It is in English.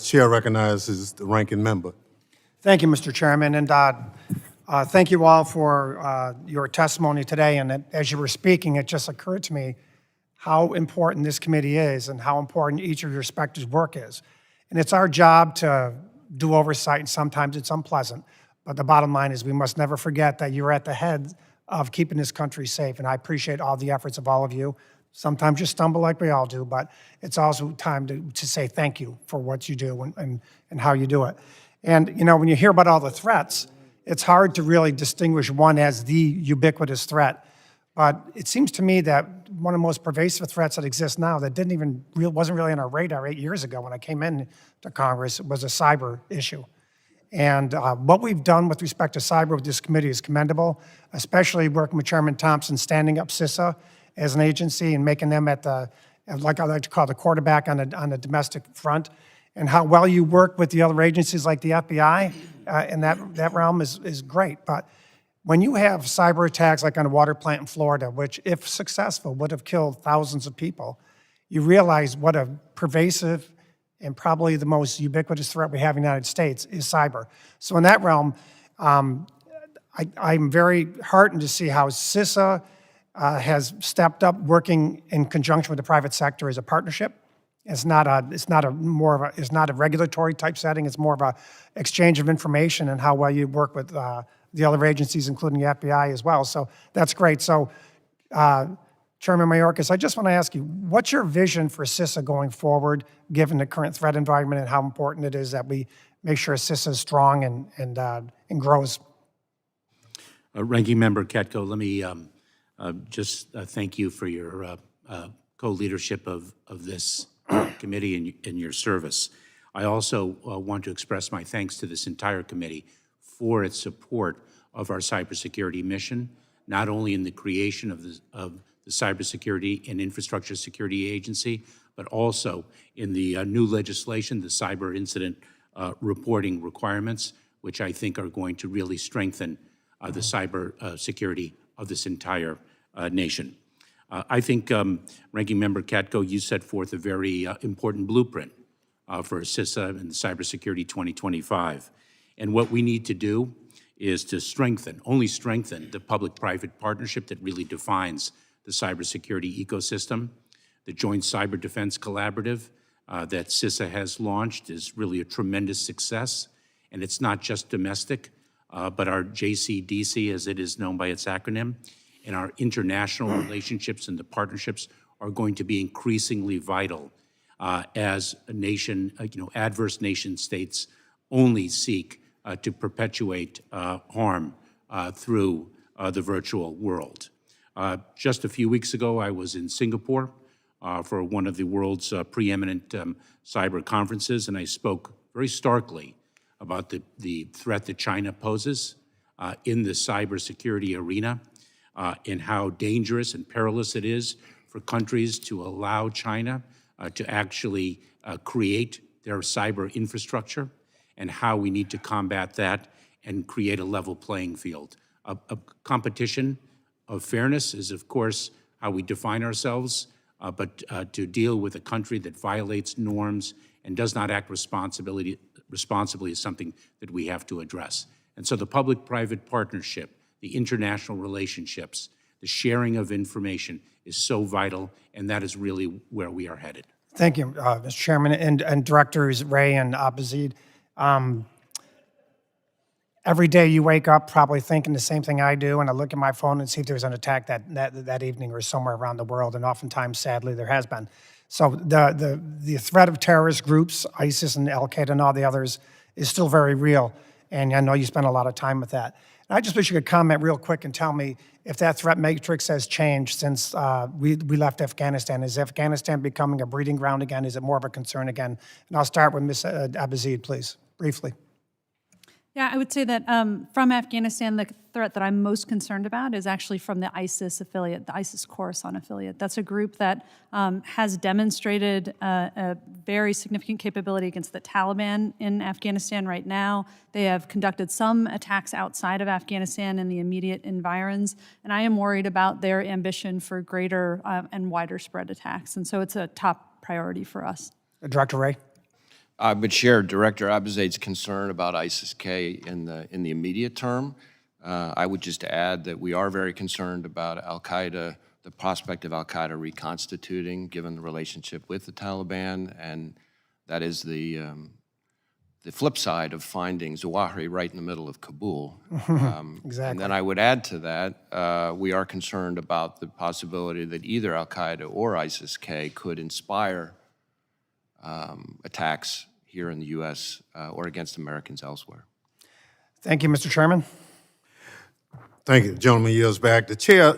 Chair recognizes the ranking member. Thank you, Mr. Chairman, and thank you all for your testimony today. And as you were speaking, it just occurred to me how important this committee is and how important each of your respective work is. And it's our job to do oversight, and sometimes it's unpleasant. But the bottom line is we must never forget that you're at the head of keeping this country safe. And I appreciate all the efforts of all of you. Sometimes you stumble like we all do, but it's also time to say thank you for what you do and how you do it. And, you know, when you hear about all the threats, it's hard to really distinguish one as the ubiquitous threat. But it seems to me that one of the most pervasive threats that exists now that wasn't really on our radar 8 years ago when I came in to Congress was a cyber issue. And what we've done with respect to cyber with this committee is commendable, especially working with Chairman Thompson, standing up CISA as an agency and making them like I like to call the quarterback on the domestic front, and how well you work with the other agencies like the FBI in that realm is great. But when you have cyber attacks like on a water plant in Florida, which if successful would have killed thousands of people, you realize what a pervasive and probably the most ubiquitous threat we have in the United States is cyber. So in that realm, I'm very heartened to see how CISA has stepped up working in conjunction with the private sector as a partnership. It's not a regulatory type setting. It's more of a exchange of information and how well you work with the other agencies, including the FBI as well. So that's great. So Chairman Mayorkas, I just want to ask you, what's your vision for CISA going forward, given the current threat environment and how important it is that we make sure CISA is strong and grows? Ranking Member Katko, let me just thank you for your co-leadership of this committee and your service. I also want to express my thanks to this entire committee for its support of our cybersecurity mission, not only in the creation of the Cybersecurity and Infrastructure Security Agency, but also in the new legislation, the cyber incident reporting requirements, which I think are going to really strengthen the cyber security of this entire nation. I think, Ranking Member Katko, you set forth a very important blueprint for CISA and Cybersecurity 2025. And what we need to do is to only strengthen the public-private partnership that really defines the cybersecurity ecosystem. The Joint Cyber Defense Collaborative that CISA has launched is really a tremendous success. And it's not just domestic, but our JCDC, as it is known by its acronym, and our international relationships and the partnerships are going to be increasingly vital as a nation, adverse nation states only seek to perpetuate harm through the virtual world. Just a few weeks ago, I was in Singapore for one of the world's preeminent cyber conferences, and I spoke very starkly about the threat that China poses in the cybersecurity arena, and how dangerous and perilous it is for countries to allow China to actually create their cyber infrastructure, and how we need to combat that and create a level playing field. A competition of fairness is, of course, how we define ourselves, but to deal with a country that violates norms and does not act responsibly is something that we have to address. And so the public-private partnership, the international relationships, the sharing of information is so vital, and that is really where we are headed. Thank you, Mr. Chairman, and Directors Ray and Abazid. Every day you wake up probably thinking the same thing I do, and I look at my phone and see if there's an attack that evening or somewhere around the world, and oftentimes, sadly, there has been. So the threat of terrorist groups, ISIS and Al-Qaeda and all the others, is still very real, and I know you spend a lot of time with that. And I just wish you could comment real quick and tell me if that threat matrix has changed since we left Afghanistan. Is Afghanistan becoming a breeding ground again? Is it more of a concern again? And I'll start with Ms. Abazid, please, briefly. Yeah, I would say that from Afghanistan, the threat that I'm most concerned about is actually from the ISIS affiliate, the ISIS Khorasan affiliate. That's a group that has demonstrated a very significant capability against the Taliban in Afghanistan right now. They have conducted some attacks outside of Afghanistan in the immediate environs, and I am worried about their ambition for greater and wider spread attacks. And so it's a top priority for us. Director Ray. I would share Director Abizaid's concern about ISIS-K in the immediate term. I would just add that we are very concerned about al-Qaeda, the prospect of al-Qaeda reconstituting, given the relationship with the Taliban, and that is the flip side of finding Zawahiri right in the middle of Kabul. Exactly. And then I would add to that, we are concerned about the possibility that either al-Qaeda or ISIS-K could inspire attacks here in the U.S. Or against Americans elsewhere. Thank you, Mr. Chairman. Thank you. The gentleman yields back. The chair